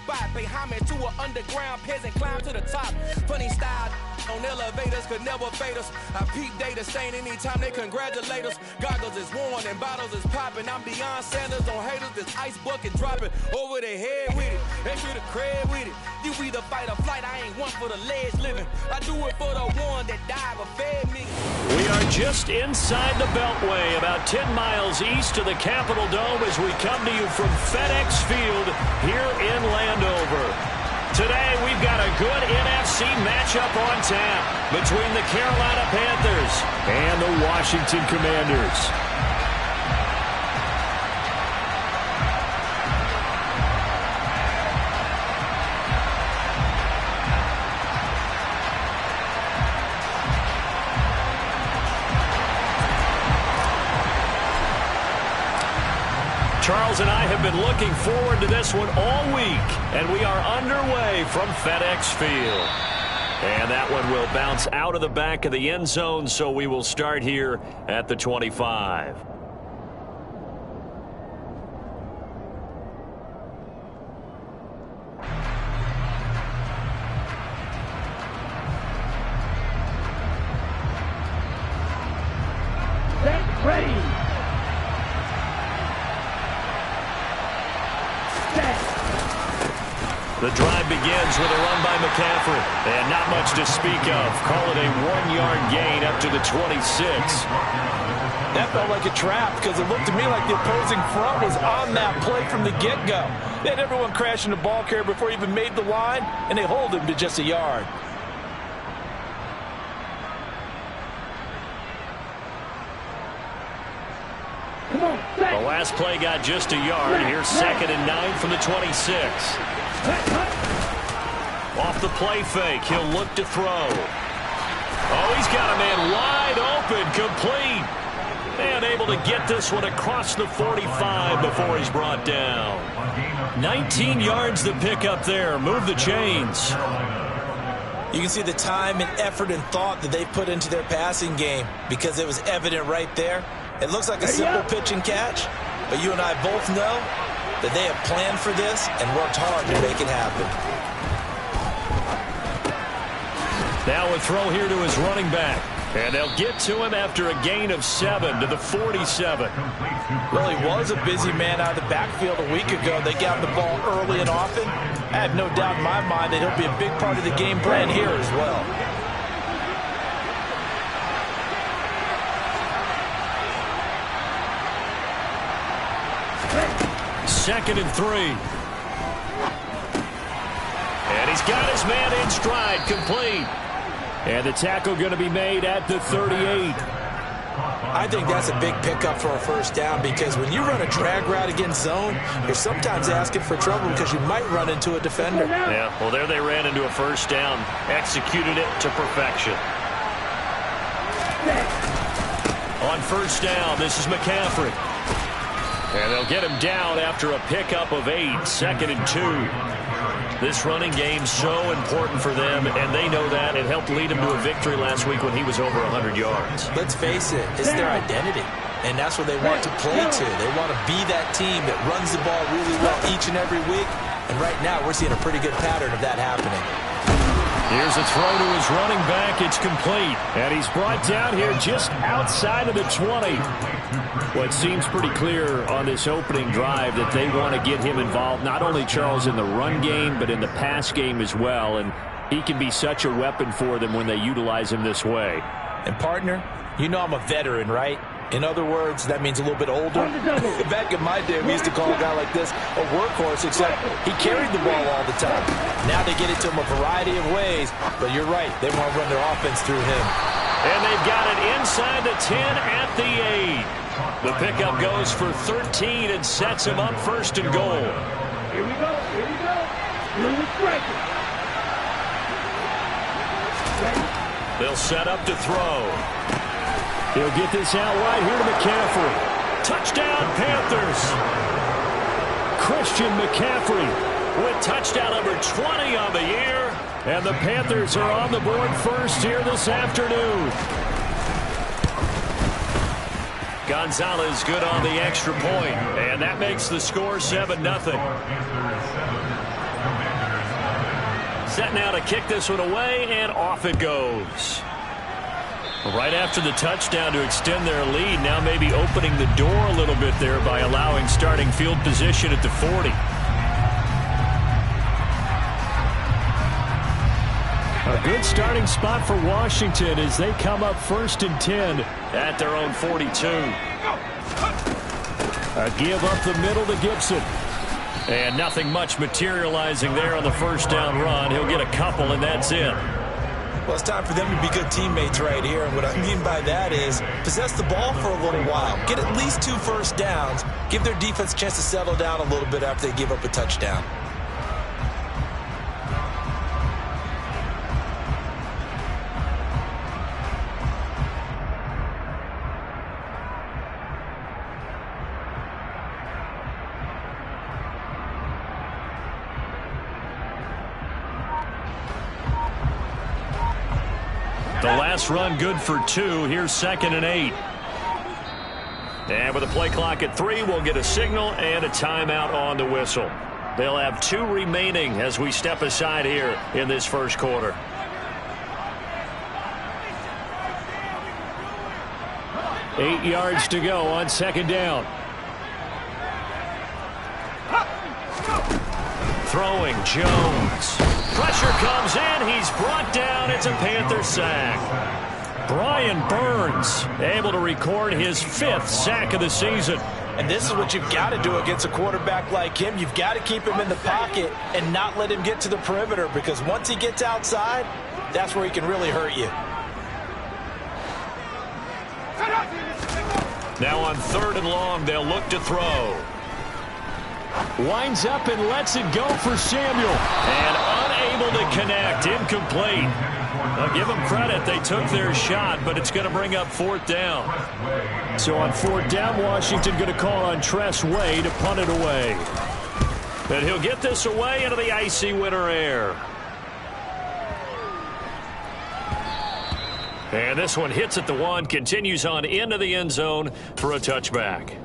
spot. Pay homage to an underground peasant, climb to the top. Funny style on elevators could never fade us. I peep data stain anytime they congratulate us. Goggles is worn and bottles is popping. I'm Deion Sanders on haters, this ice bucket dropping over their head with it. Extra the cred with it. You either fight or flight, I ain't one for the ledge living. I do it for the one that died but fed me. We are just inside the Beltway, about 10 miles east of the Capitol Dome as we come to you from FedEx Field here in Landover. Today, we've got a good NFC matchup on tap between the Carolina Panthers and the Washington Commanders. Charles and I have been looking forward to this one all week, and we are underway from FedEx Field. And that one will bounce out of the back of the end zone, so we will start here at the 25. Set, ready. The drive begins with a run by McCaffrey, and not much to speak of. Call it a 1-yard gain up to the 26. That felt like a trap because it looked to me like the opposing front was on that play from the get-go. They had everyone crashing the ball carrier before he even made the line, and they hold him to just a yard. The last play got just a yard. Here's 2nd and 9 from the 26. Off the play fake, he'll look to throw. Oh, he's got a man wide open, complete. And able to get this one across the 45 before he's brought down. 19 yards to pick up there. Move the chains. You can see the time and effort and thought that they put into their passing game because it was evident right there. It looks like a simple pitch and catch, but you and I both know that they have planned for this and worked hard to make it happen. Now a throw here to his running back. And they'll get to him after a gain of 7 to the 47. Well, he was a busy man out of the backfield a week ago. They got the ball early and often. I have no doubt in my mind that he'll be a big part of the game plan here as well. Second and 3. And he's got his man in stride, complete. And the tackle going to be made at the 38. I think that's a big pickup for a first down because when you run a drag route against zone, you're sometimes asking for trouble because you might run into a defender. Yeah, well, there they ran into a first down, executed it to perfection. On first down, this is McCaffrey. And they'll get him down after a pickup of 8, 2nd and 2. This running game so important for them, and they know that. It helped lead him to a victory last week when he was over 100 yards. Let's face it, it's their identity, and that's what they want to play to. They want to be that team that runs the ball really well each and every week, and right now we're seeing a pretty good pattern of that happening. Here's a throw to his running back. It's complete, and he's brought down here just outside of the 20. Well, it seems pretty clear on this opening drive that they want to get him involved, not only, Charles, in the run game, but in the pass game as well. And he can be such a weapon for them when they utilize him this way. And, partner, you know I'm a veteran, right? In other words, that means a little bit older. Back in my day, we used to call a guy like this a workhorse, except he carried the ball all the time. Now they get it to him a variety of ways, but you're right. They want to run their offense through him. And they've got it inside the 10 at the 8. The pickup goes for 13 and sets him up 1st and goal. Here we go. Here we go. Little striker. They'll set up to throw. He'll get this out right here to McCaffrey. Touchdown, Panthers. Christian McCaffrey with touchdown number 20 on the year. And the Panthers are on the board first here this afternoon. Gonzalez good on the extra point, and that makes the score 7-0. Set now to kick this one away, and off it goes. Right after the touchdown to extend their lead, now maybe opening the door a little bit there by allowing starting field position at the 40. A good starting spot for Washington as they come up 1st and 10 at their own 42. A give up the middle to Gibson. And nothing much materializing there on the first down run. He'll get a couple, and that's it. Well, it's time for them to be good teammates right here. And what I mean by that is possess the ball for a little while. Get at least 2 first downs. Give their defense a chance to settle down a little bit after they give up a touchdown. The last run good for 2. Here's 2nd and 8. And with a play clock at 3, we'll get a signal and a timeout on the whistle. They'll have 2 remaining as we step aside here in this first quarter. Eight yards to go on 2nd down. Throwing Jones. Pressure comes in. He's brought down. It's a Panther sack. Brian Burns able to record his 5th sack of the season. And this is what you've got to do against a quarterback like him. You've got to keep him in the pocket and not let him get to the perimeter, because once he gets outside, that's where he can really hurt you. Now on 3rd and long, they'll look to throw. Winds up and lets it go for Samuel. And unable to connect. Incomplete. I'll give them credit. They took their shot, but it's going to bring up 4th down. So on 4th down, Washington going to call on Tress Way to punt it away. And he'll get this away into the icy winter air. And this one hits at the 1, continues on into the end zone for a touchback.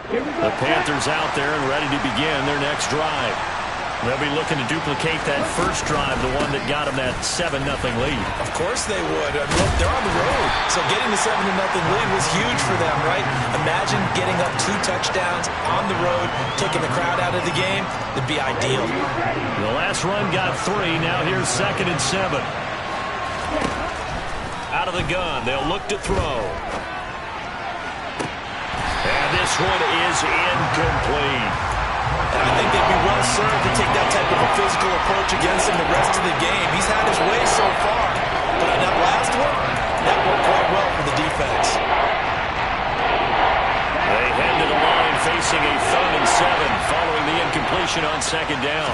The Panthers out there and ready to begin their next drive. They'll be looking to duplicate that first drive, the one that got them that 7-0 lead. Of course they would. Look, they're on the road, so getting the 7-0 lead was huge for them, right? Imagine getting up 2 touchdowns on the road, taking the crowd out of the game. It'd be ideal. The last run got 3. Now here's 2nd and 7. Out of the gun, they'll look to throw. And this one is incomplete. And I think they'd be well served to take that type of a physical approach against him the rest of the game. He's had his way so far, but on that last one, that worked quite well for the defense. They head to the line facing a 3rd and 7 following the incompletion on 2nd down.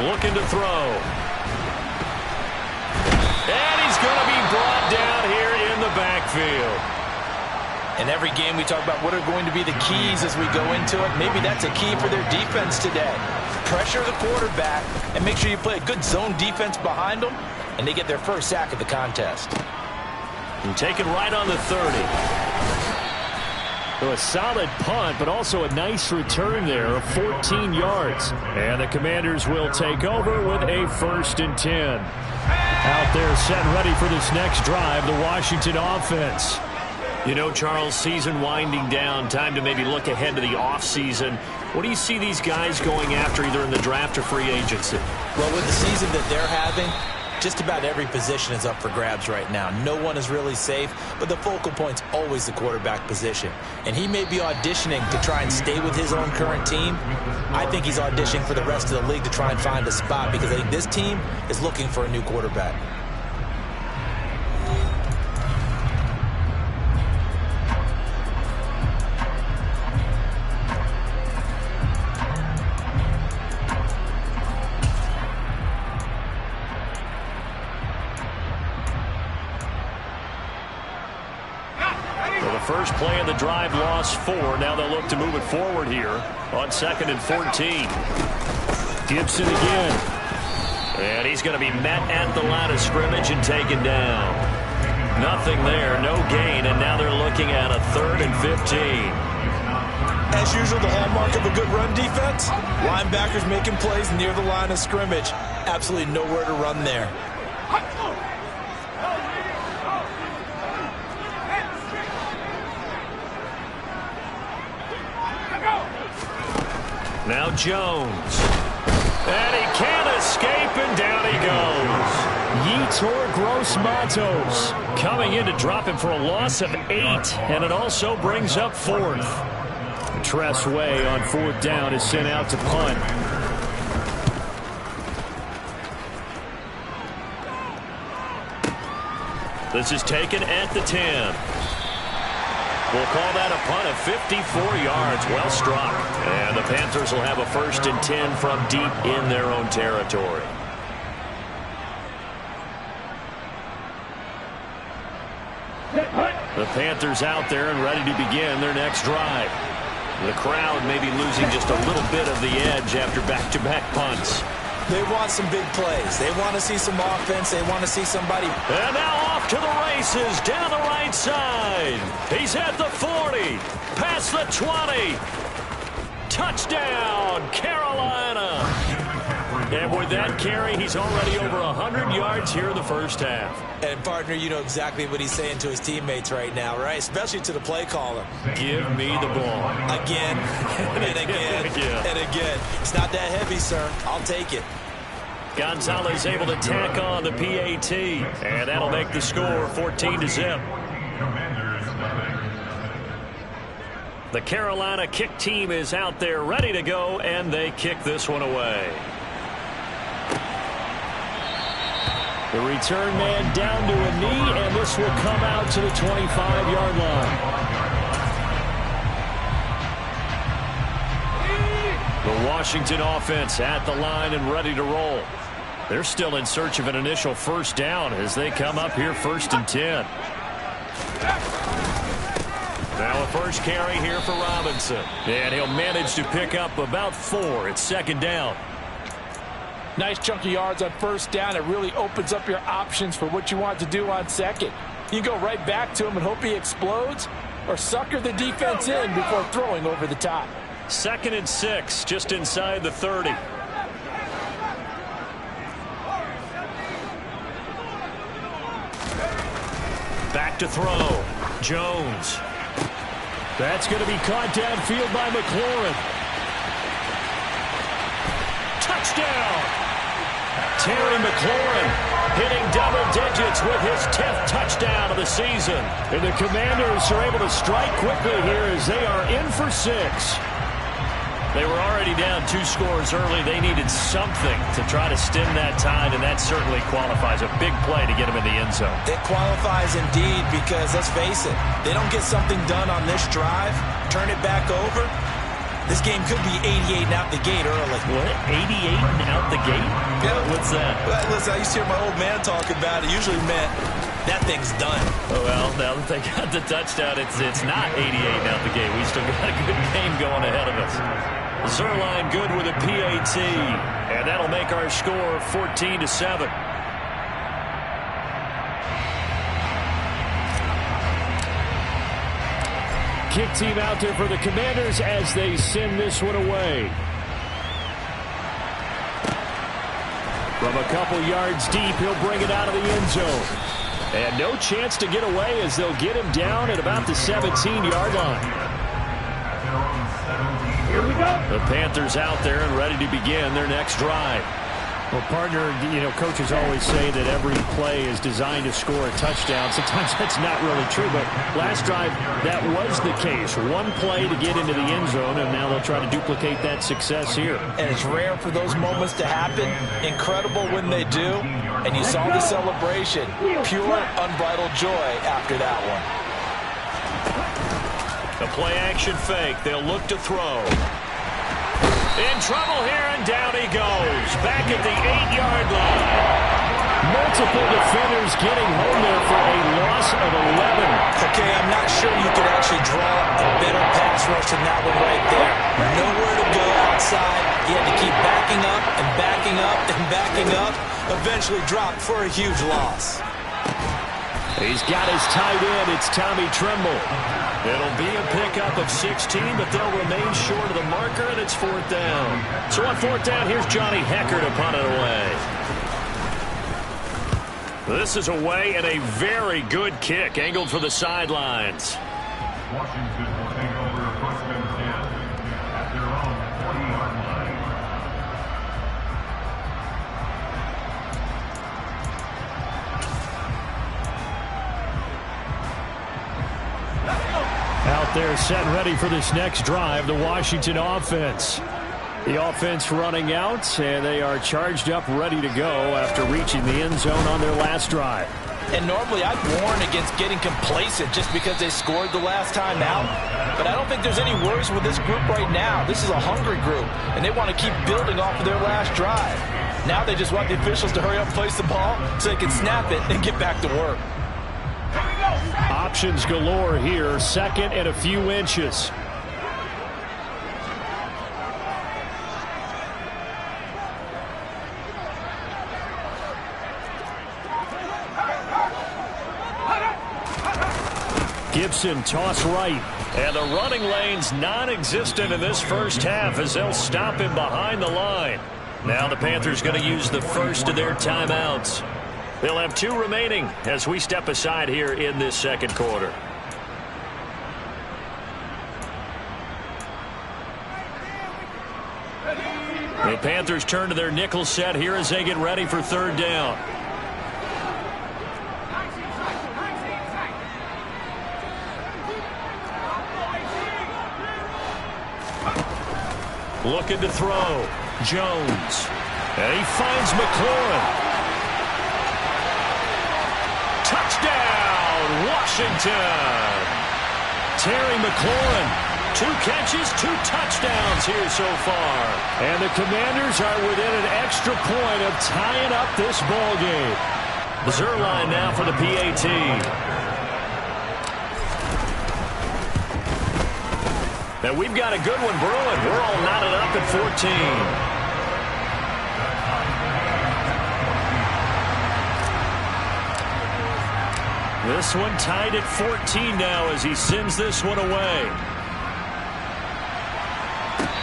Looking to throw. And he's going to be brought down here in the backfield. In every game we talk about what are going to be the keys as we go into it. Maybe that's a key for their defense today. Pressure the quarterback and make sure you play a good zone defense behind them, and they get their first sack of the contest. And taken right on the 30. So a solid punt, but also a nice return there of 14 yards. And the Commanders will take over with a 1st and 10. Out there set and ready for this next drive, the Washington offense. You know, Charles, season winding down, time to maybe look ahead to the offseason. What do you see these guys going after either in the draft or free agency? Well, with the season that they're having, just about every position is up for grabs right now. No one is really safe, but the focal point's always the quarterback position. And he may be auditioning to try and stay with his own current team. I think he's auditioning for the rest of the league to try and find a spot, because I think this team is looking for a new quarterback. First play of the drive, lost 4. Now they'll look to move it forward here on 2nd and 14. Gibson again. And he's going to be met at the line of scrimmage and taken down. Nothing there, no gain, and now they're looking at a 3rd and 15. As usual, the hallmark of a good run defense, linebackers making plays near the line of scrimmage. Absolutely nowhere to run there. Now Jones. And he can't escape, and down he goes. Yetur Gross-Matos coming in to drop him for a loss of 8, and it also brings up 4th. Tress Way on 4th down is sent out to punt. This is taken at the 10. We'll call that a punt of 54 yards. Well struck. And the Panthers will have a 1st and 10 from deep in their own territory. The Panthers out there and ready to begin their next drive. The crowd may be losing just a little bit of the edge after back-to-back punts. They want some big plays. They want to see some offense. They want to see somebody. And now off to the races down the right side. He's at the 40. Past the 20. Touchdown, Carolina. And with that carry, he's already over 100 yards here in the first half. And, partner, you know exactly what he's saying to his teammates right now, right? Especially to the play caller. Give me the ball. Again, and again, and again. It's not that heavy, sir. I'll take it. Gonzalez able to tack on the PAT. And that'll make the score 14-0. The Carolina kick team is out there ready to go, and they kick this one away. The return man down to a knee, and this will come out to the 25-yard line. The Washington offense at the line and ready to roll. They're still in search of an initial 1st down as they come up here 1st and 10. Now a first carry here for Robinson. And he'll manage to pick up about 4. It's 2nd down. Nice chunk of yards on 1st down. It really opens up your options for what you want to do on 2nd. You go right back to him and hope he explodes, or sucker the defense in before throwing over the top. 2nd and 6, just inside the 30. Back to throw. Jones. That's going to be caught downfield by McLaurin. Touchdown! Terry McLaurin hitting double digits with his 10th touchdown of the season. And the Commanders are able to strike quickly here as they are in for 6. They were already down 2 scores early. They needed something to try to stem that tide, and that certainly qualifies. A big play to get them in the end zone. It qualifies indeed because, let's face it, they don't get something done on this drive, turn it back over, this game could be 88 and out the gate early. What? 88 and out the gate? Yeah. What's that? Well, listen, I used to hear my old man talk about it. Usually meant that thing's done. Oh, well, now that they got the touchdown, it's not 88 and out the gate. We still got a good game going ahead of us. Zerline good with a PAT, and that'll make our score 14-7. Kick team out there for the Commanders as they send this one away. From a couple yards deep, he'll bring it out of the end zone. And no chance to get away as they'll get him down at about the 17-yard line. Here we go. The Panthers out there and ready to begin their next drive. Well, partner, you know, coaches always say that every play is designed to score a touchdown. Sometimes that's not really true, but last drive, that was the case. One play to get into the end zone, and now they'll try to duplicate that success here. And it's rare for those moments to happen. Incredible when they do. And you saw the celebration. Pure, unbridled joy after that one. The play-action fake. They'll look to throw. In trouble here, and down he goes. Back at the 8-yard line. Multiple defenders getting home there for a loss of 11. Okay, I'm not sure you could actually draw a better pass rush than that one right there. Nowhere to go outside. He had to keep backing up and backing up and backing up. Eventually dropped for a huge loss. He's got his tight end. It's Tommy Tremble. It'll be a pickup of 16, but they'll remain short of the marker, and it's 4th down. So on 4th down, here's Johnny Hecker to punt it away. This is away and a very good kick, angled for the sidelines. Washington will take over first and 10 at their own 40-yard line. Out there set and ready for this next drive, the Washington offense. The offense running out, and they are charged up, ready to go after reaching the end zone on their last drive. And normally I'd warn against getting complacent just because they scored the last time out. But I don't think there's any worries with this group right now. This is a hungry group, and they want to keep building off of their last drive. Now they just want the officials to hurry up and place the ball so they can snap it and get back to work. Options galore here, 2nd and a few inches. Gibson toss right. And the running lane's non-existent in this first half as they'll stop him behind the line. Now the Panthers going to use the first of their timeouts. They'll have 2 remaining as we step aside here in this second quarter. The Panthers turn to their nickel set here as they get ready for 3rd down. Looking to throw. Jones. And he finds McLaurin. Touchdown, Washington. Terry McLaurin, 2 catches, 2 touchdowns here so far. And the Commanders are within an extra point of tying up this ball game. Zerline now for the PAT. Now we've got a good one brewing. We're all knotted up at 14. This one tied at 14 now as he sends this one away.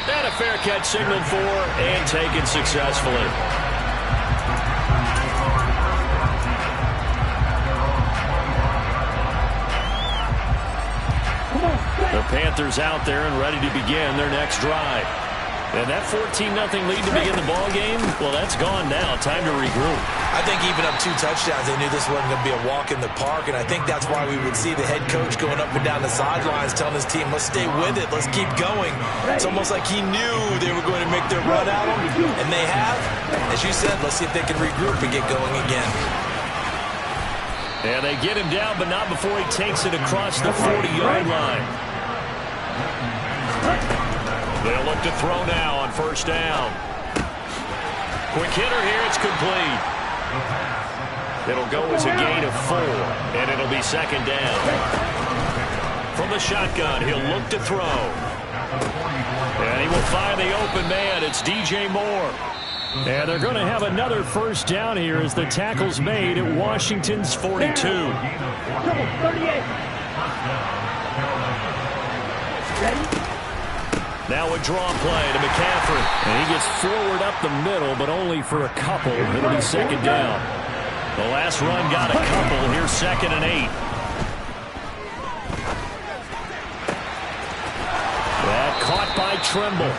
And a fair catch signaled for and taken successfully. The Panthers out there and ready to begin their next drive. And that 14-0 lead to begin the ball game, well, that's gone now. Time to regroup. I think even up 2 touchdowns, they knew this wasn't going to be a walk in the park, and I think that's why we would see the head coach going up and down the sidelines telling his team, let's stay with it, let's keep going. It's almost like he knew they were going to make their run at him, and they have. As you said, let's see if they can regroup and get going again. And they get him down, but not before he takes it across the 40-yard line. They'll look to throw now on 1st down. Quick hitter here, it's complete. It'll go as a gain of 4, and it'll be 2nd down. From the shotgun, he'll look to throw. And he will find the open man. It's DJ Moore. And they're going to have another 1st down here as the tackle's made at Washington's 42. Now a draw play to McCaffrey. And he gets forward up the middle, but only for a couple. It'll be 2nd down. The last run got a couple. Here's 2nd and 8. That caught by Trimble.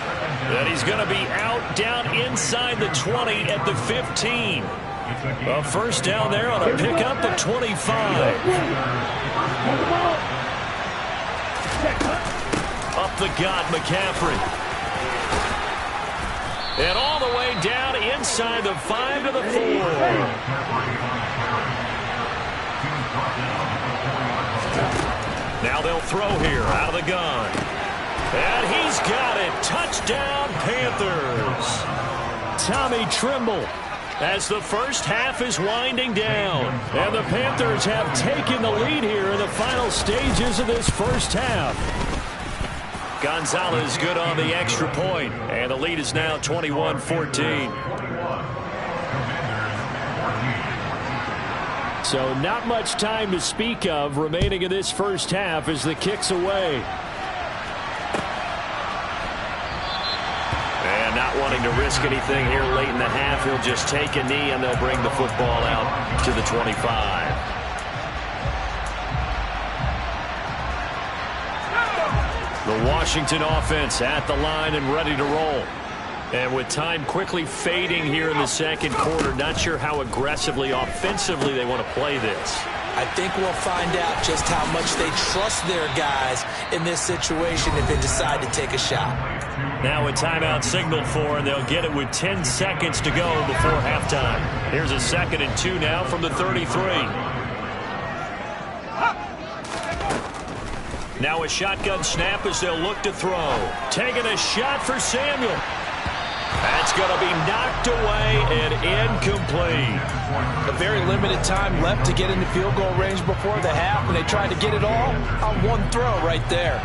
And he's going to be out down inside the 20 at the 15. A 1st down there on a pickup at 25. Up the gut, McCaffrey. And all the way down inside the 5 to the 4. Now they'll throw here out of the gun. And he's got it. Touchdown, Panthers. Tommy Trimble as the first half is winding down. And the Panthers have taken the lead here in the final stages of this first half. Gonzalez good on the extra point, and the lead is now 21-14. So not much time to speak of remaining in this first half as the kick's away. And not wanting to risk anything here late in the half, he'll just take a knee and they'll bring the football out to the 25. The Washington offense at the line and ready to roll. And with time quickly fading here in the second quarter, not sure how aggressively, offensively they want to play this. I think we'll find out just how much they trust their guys in this situation if they decide to take a shot. Now a timeout signaled for, and they'll get it with 10 seconds to go before halftime. Here's a 2nd and 2 now from the 33. Now a shotgun snap as they'll look to throw. Taking a shot for Samuel. That's going to be knocked away and incomplete. A very limited time left to get into field goal range before the half, and they tried to get it all on one throw right there.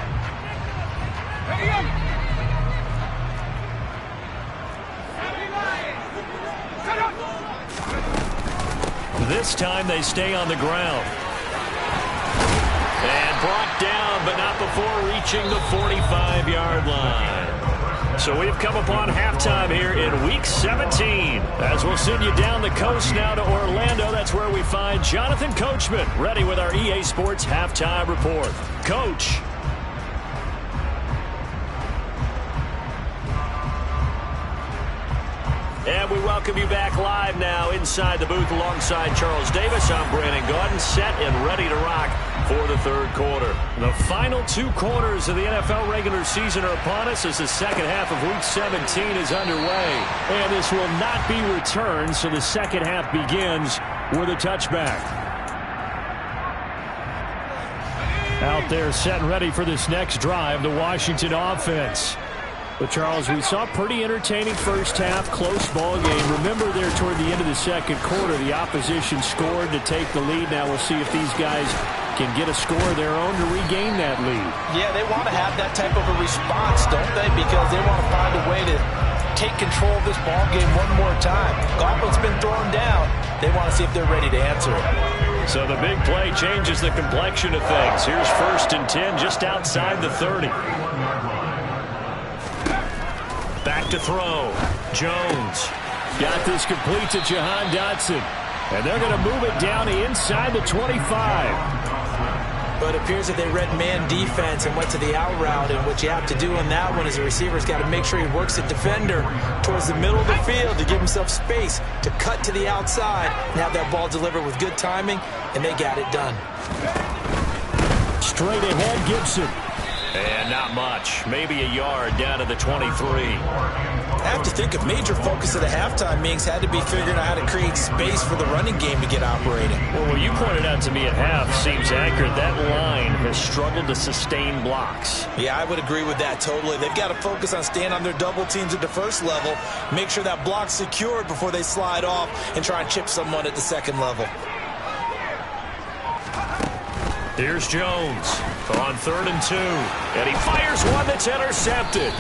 This time they stay on the ground. And brought down, but not before reaching the 45-yard line. So we've come upon halftime here in Week 17. As we'll send you down the coast now to Orlando, that's where we find Jonathan Coachman, ready with our EA Sports Halftime Report. Coach. And we welcome you back live now inside the booth alongside Charles Davis. I'm Brandon Gaudin, set and ready to rock for the third quarter. The final 2 quarters of the NFL regular season are upon us as the second half of Week 17 is underway. And this will not be returned, so the second half begins with a touchback. Out there set and ready for this next drive, the Washington offense. But, Charles, we saw a pretty entertaining first half, close ball game. Remember there toward the end of the second quarter, the opposition scored to take the lead. Now we'll see if these guys can get a score of their own to regain that lead. Yeah, they want to have that type of a response, don't they? Because they want to find a way to take control of this ball game one more time. Gauntlet's been thrown down. They want to see if they're ready to answer it. So the big play changes the complexion of things. Here's 1st and 10 just outside the 30. Back to throw. Jones. Got this complete to Jahan Dotson. And they're going to move it down inside the 25. But it appears that they read man defense and went to the out route. And what you have to do on that one is the receiver's got to make sure he works the defender towards the middle of the field to give himself space to cut to the outside and have that ball delivered with good timing. And they got it done. Straight ahead, Gibson. And not much. Maybe a yard down to the 23. I have to think a major focus of the halftime meetings had to be figuring out how to create space for the running game to get operating. Well, what you pointed out to me at half seems accurate. That line has struggled to sustain blocks. Yeah, I would agree with that totally. They've got to focus on staying on their double teams at the first level, make sure that block's secured before they slide off and try and chip someone at the second level. Here's Jones on 3rd and 2. And he fires one that's intercepted.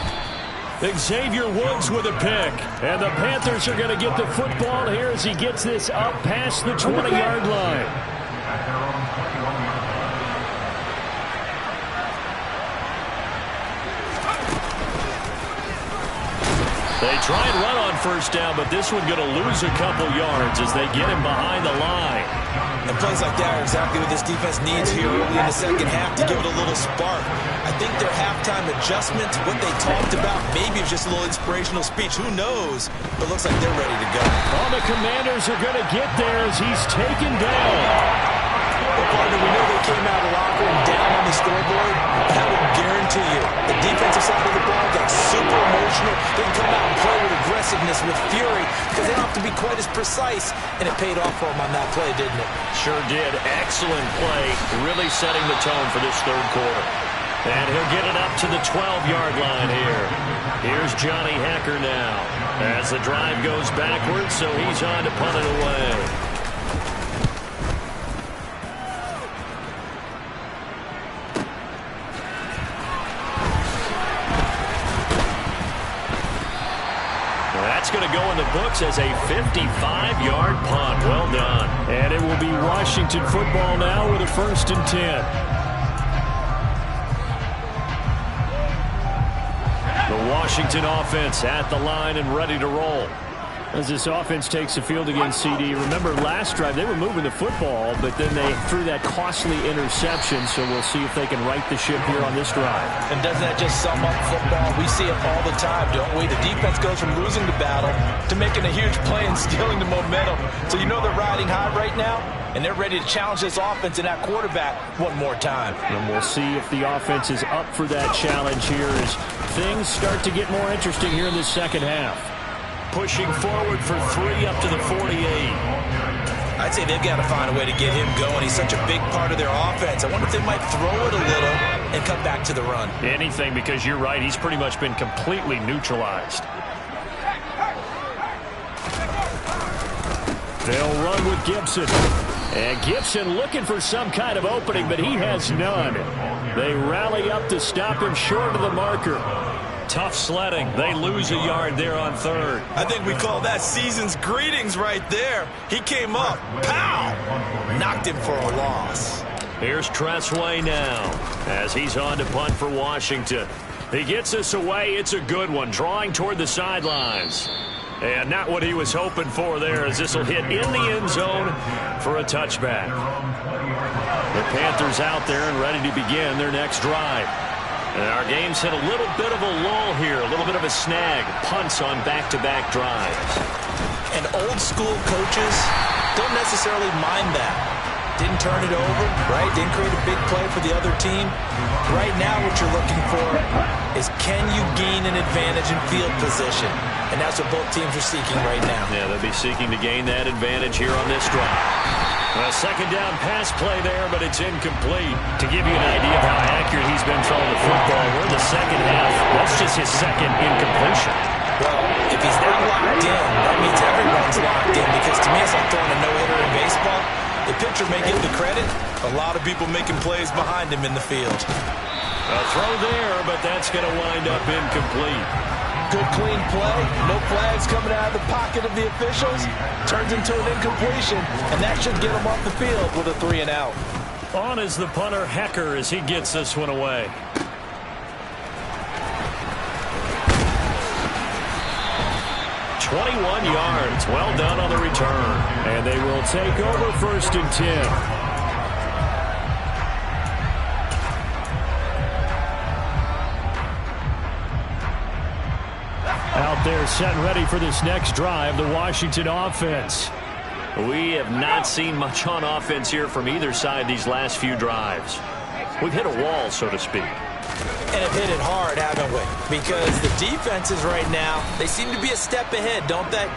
Xavier Woods with a pick. And the Panthers are going to get the football here as he gets this up past the 20-yard line. They try and run on 1st down, but this one going to lose a couple yards as they get him behind the line. And plays like that are exactly what this defense needs here early in the second half to give it a little spark. I think their halftime adjustment, what they talked about, maybe it was just a little inspirational speech. Who knows? But it looks like they're ready to go. All the Commanders are going to get there as he's taken down. Well, partner, we know they came out of the locker room down on the scoreboard. I will guarantee you, the defensive side of the ball got super emotional. They can come out and play with aggressiveness, with fury, because they don't have to be quite as precise. And it paid off for them on that play, didn't it? Sure did. Excellent play, really setting the tone for this third quarter. And he'll get it up to the 12-yard line here. Here's Johnny Hecker now as the drive goes backwards, so he's on to punt it away. going to go in the books as a 55-yard punt. Well done. And it will be Washington football now with a 1st and 10. The Washington offense at the line and ready to roll. As this offense takes the field against CD, remember last drive they were moving the football, but then they threw that costly interception, so we'll see if they can right the ship here on this drive. And doesn't that just sum up football? We see it all the time, don't we? The defense goes from losing the battle to making a huge play and stealing the momentum. So you know they're riding high right now, and they're ready to challenge this offense and that quarterback one more time. And we'll see if the offense is up for that challenge here as things start to get more interesting here in this second half. Pushing forward for 3 up to the 48. I'd say they've got to find a way to get him going. He's such a big part of their offense. I wonder if they might throw it a little and cut back to the run. Anything, because you're right. He's pretty much been completely neutralized. They'll run with Gibson. And Gibson looking for some kind of opening, but he has none. They rally up to stop him short of the marker. Tough sledding. They lose a yard there on 3rd. I think we call that season's greetings right there. He came up. Pow! Knocked him for a loss. Here's Tressway now as he's on to punt for Washington. He gets this away. It's a good one. Drawing toward the sidelines. And not what he was hoping for there as this will hit in the end zone for a touchback. The Panthers out there and ready to begin their next drive. And our game's hit a little bit of a lull here, a little bit of a snag. Punts on back-to-back drives. And old-school coaches don't necessarily mind that. Didn't turn it over, right? Didn't create a big play for the other team. Right now what you're looking for is can you gain an advantage in field position? And that's what both teams are seeking right now. Yeah, they'll be seeking to gain that advantage here on this drive. A second down pass play there, but it's incomplete. To give you an idea of how accurate he's been throwing the football, we're in the second half. That's just his second incompletion. Well, if he's that locked in, that means everyone's locked in, because to me it's like throwing a no-hitter in baseball. The pitcher may get the credit. A lot of people making plays behind him in the field. A throw there, but that's going to wind up incomplete. Good clean play. No flags coming out of the pocket of the officials. Turns into an incompletion, and that should get him off the field with a 3 and out. On is the punter Hecker as he gets this one away. "21 yards. Well done on the return. And they will take over 1st and 10. Out there set and ready for this next drive, the Washington offense. We have not seen much on offense here from either side these last few drives. We've hit a wall, so to speak. And have hit it hard, haven't we? Because the defenses right now, they seem to be a step ahead, don't they?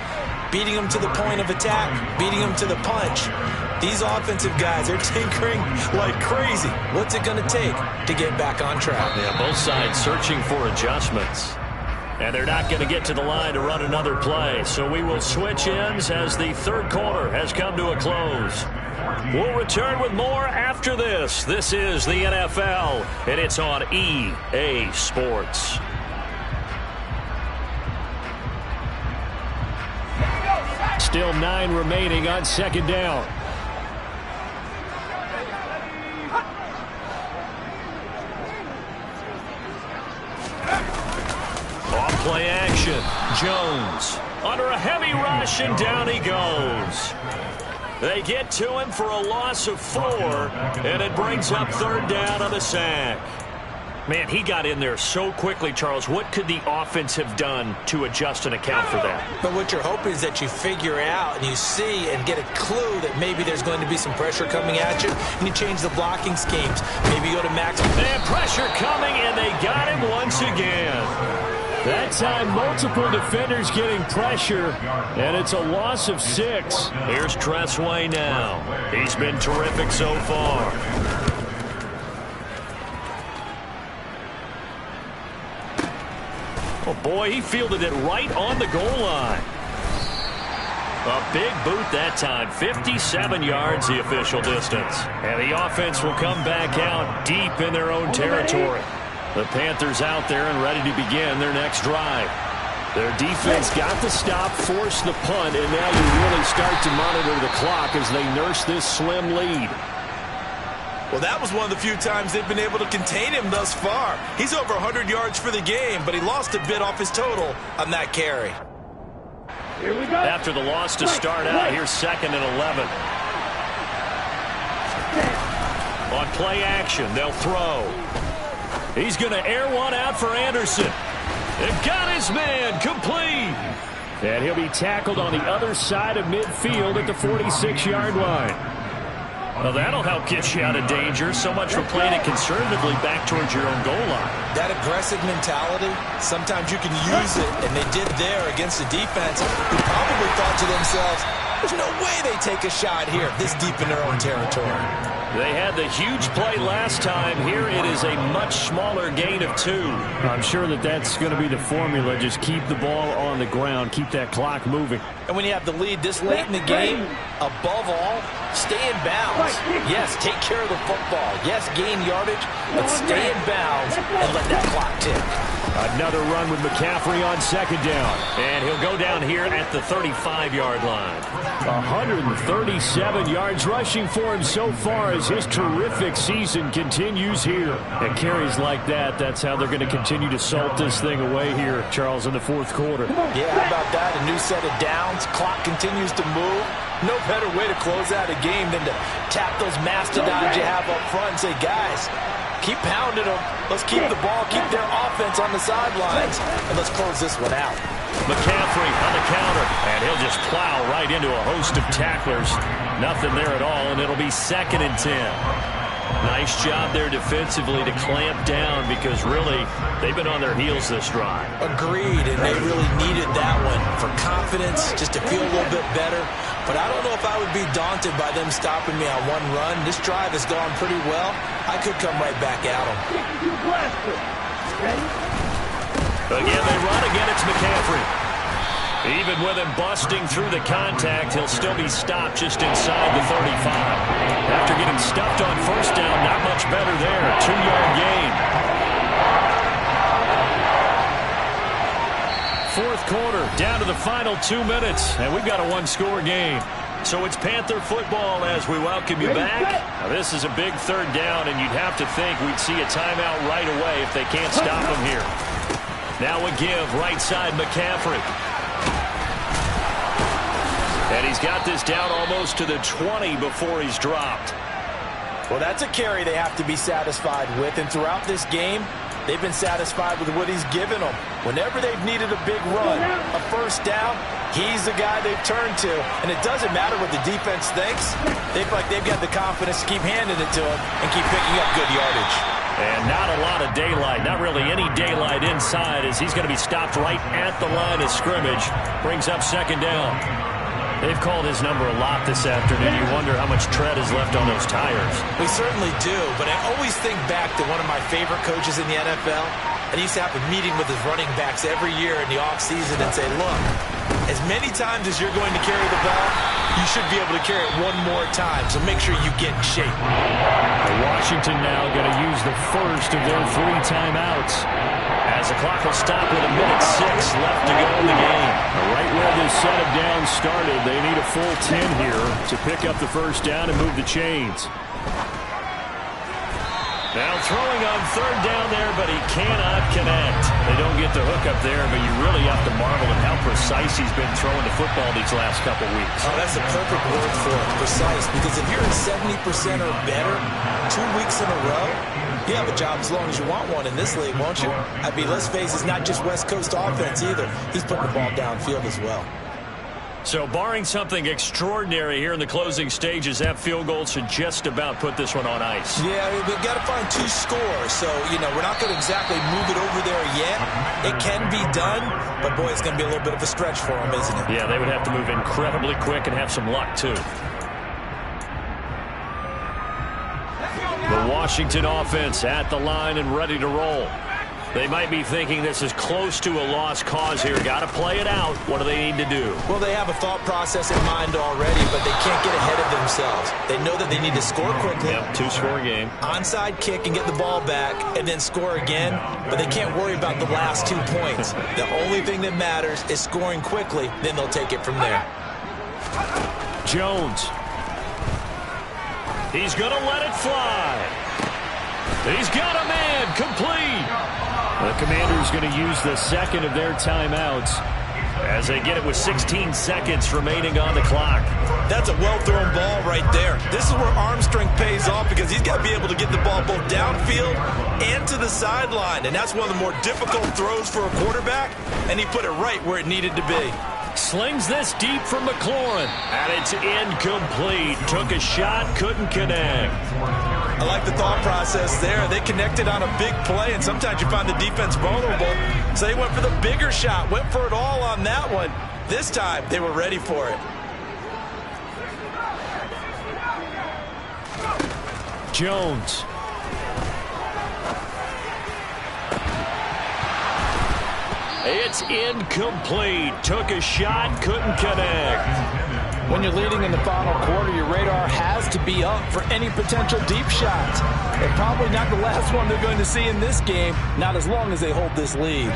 Beating them to the point of attack, beating them to the punch. These offensive guys, they're tinkering like crazy. What's it going to take to get back on track? Yeah, both sides searching for adjustments. And they're not going to get to the line to run another play. So we will switch ends as the 3rd quarter has come to a close. We'll return with more after this. This is the NFL, and it's on EA Sports. Still 9 remaining on 2nd down. Play action. Jones under a heavy rush, and down he goes. They get to him for a loss of 4, and it brings up 3rd down on the sack. Man, he got in there so quickly, Charles. What could the offense have done to adjust and account for that? But what you're hoping is that you figure out and you see and get a clue that maybe there's going to be some pressure coming at you, and you change the blocking schemes. Maybe you go to max. And pressure coming, and they got him once again. That time, multiple defenders getting pressure, and it's a loss of 6. Here's Tressway now. He's been terrific so far. Oh, boy, he fielded it right on the goal line. A big boot that time. 57 yards, the official distance. And the offense will come back out deep in their own territory. The Panthers out there and ready to begin their next drive. Their defense got the stop, forced the punt, and now you really start to monitor the clock as they nurse this slim lead. Well, that was one of the few times they've been able to contain him thus far. He's over 100 yards for the game, but he lost a bit off his total on that carry. Here we go. After the loss to start out, here's 2nd and 11. On play action, they'll throw. He's going to air one out for Anderson. They've got his man complete. And he'll be tackled on the other side of midfield at the 46-yard line. Well, that'll help get you out of danger. So much for playing it conservatively back towards your own goal line. That aggressive mentality, sometimes you can use it, and they did there against a defense who probably thought to themselves, there's no way they take a shot here this deep in their own territory. They had the huge play last time. Here it is a much smaller gain of 2. I'm sure that that's going to be the formula. Just keep the ball on the ground. Keep that clock moving. And when you have the lead this late in the game, above all, stay in bounds. Yes, take care of the football. Yes, gain yardage, but stay in bounds and let that clock tick. Another run with McCaffrey on 2nd down. And he'll go down here at the 35-yard line. 137 yards rushing for him so far as his terrific season continues here. And carries like that, that's how they're going to continue to salt this thing away here, Charles, in the 4th quarter. Yeah, how about that? A new set of downs. Clock continues to move. No better way to close out a game than to tap those mastodons you have up front and say, guys, keep pounding them. Let's keep the ball, keep their offense on the sidelines, and let's close this one out. McCaffrey on the counter, and he'll just plow right into a host of tacklers. Nothing there at all, and it'll be 2nd and 10. Nice job there defensively to clamp down because really they've been on their heels this drive. Agreed, and they really needed that one for confidence, just to feel a little bit better. But I don't know if I would be daunted by them stopping me on one run. This drive has gone pretty well. I could come right back at them. Again, they run. Again, it's McCaffrey. Even with him busting through the contact, he'll still be stopped just inside the 35. After getting stuffed on 1st down, not much better there. 2-yard gain. 4th quarter, down to the final 2 minutes, and we've got a 1-score game. So it's Panther football as we welcome you back. Now, this is a big 3rd down, and you'd have to think we'd see a timeout right away if they can't stop him here. Now a give, right side McCaffrey. And he's got this down almost to the 20 before he's dropped. Well, that's a carry they have to be satisfied with, and throughout this game, they've been satisfied with what he's given them. Whenever they've needed a big run, a 1st down, he's the guy they've turned to. And it doesn't matter what the defense thinks. They feel like they've got the confidence to keep handing it to him and keep picking up good yardage. And not a lot of daylight, not really any daylight inside as he's going to be stopped right at the line of scrimmage. Brings up 2nd down. They've called his number a lot this afternoon. You wonder how much tread is left on those tires. We certainly do, but I always think back to one of my favorite coaches in the NFL. And he used to have a meeting with his running backs every year in the offseason and say, look, as many times as you're going to carry the ball, you should be able to carry it one more time, so make sure you get in shape. Washington now going to use the 1st of their 3 timeouts. As the clock will stop with 1:06 left to go in the game. Right where this set of downs started, they need a full 10 here to pick up the 1st down and move the chains. Now throwing on 3rd down there, but he cannot connect. They don't get the hook up there, but you really have to marvel at how precise he's been throwing the football these last couple weeks. Oh, that's a perfect word for it, precise, because if you're at 70% or better 2 weeks in a row, you have a job as long as you want one in this league, won't you? I mean, let's face it, it's not just West Coast offense either. He's putting the ball downfield as well. So barring something extraordinary here in the closing stages, that field goal should just about put this one on ice. Yeah, we've got to find 2 scores. So, you know, we're not going to exactly move it over there yet. It can be done, but, boy, it's going to be a little bit of a stretch for them, isn't it? Yeah, they would have to move incredibly quick and have some luck, too. The Washington offense at the line and ready to roll. They might be thinking this is close to a lost cause here. Got to play it out. What do they need to do? Well, they have a thought process in mind already, but they can't get ahead of themselves. They know that they need to score quickly. Yep, two-score game. Onside kick and get the ball back and then score again, but they can't worry about the last 2 points. The only thing that matters is scoring quickly, then they'll take it from there. Jones. He's going to let it fly. He's got a man, complete. The Commanders going to use the second of their timeouts as they get it with 16 seconds remaining on the clock. That's a well-thrown ball right there. This is where arm strength pays off because he's got to be able to get the ball both downfield and to the sideline, and that's one of the more difficult throws for a quarterback, and he put it right where it needed to be. Slings this deep from McLaurin, and it's incomplete. Took a shot, couldn't connect. I like the thought process there. They connected on a big play, and sometimes you find the defense vulnerable. So they went for the bigger shot, went for it all on that one. This time, they were ready for it. Jones. It's incomplete. Took a shot, couldn't connect. When you're leading in the final quarter, your radar has to be up for any potential deep shots. And probably not the last one they're going to see in this game, not as long as they hold this lead.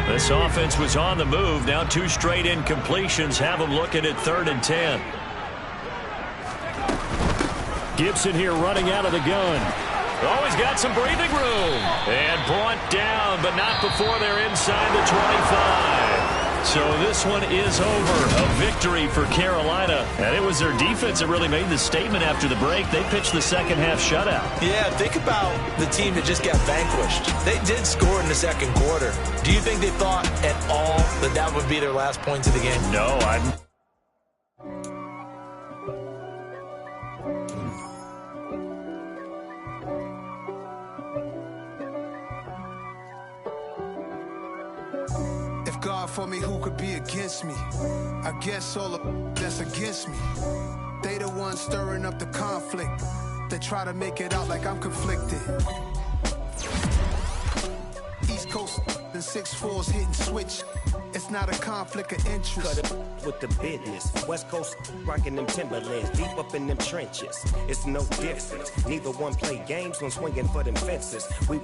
This offense was on the move. Now 2 straight incompletions have them looking at 3rd and 10. Gibson here running out of the gun. Oh, he's got some breathing room. And brought down, but not before they're inside the 25. So this one is over. A victory for Carolina. And it was their defense that really made the statement after the break. They pitched the second half shutout. Yeah, think about the team that just got vanquished. They did score in the second quarter. Do you think they thought at all that that would be their last points of the game? No, God for me, who could be against me? I guess all of that's against me. They the ones stirring up the conflict. They try to make it out like I'm conflicted. East Coast and 6'4s hitting switch. It's not a conflict of interest. Cut it with the business. West Coast rocking them Timberlands, deep up in them trenches. It's no difference. Neither one play games when swinging for them fences. We won't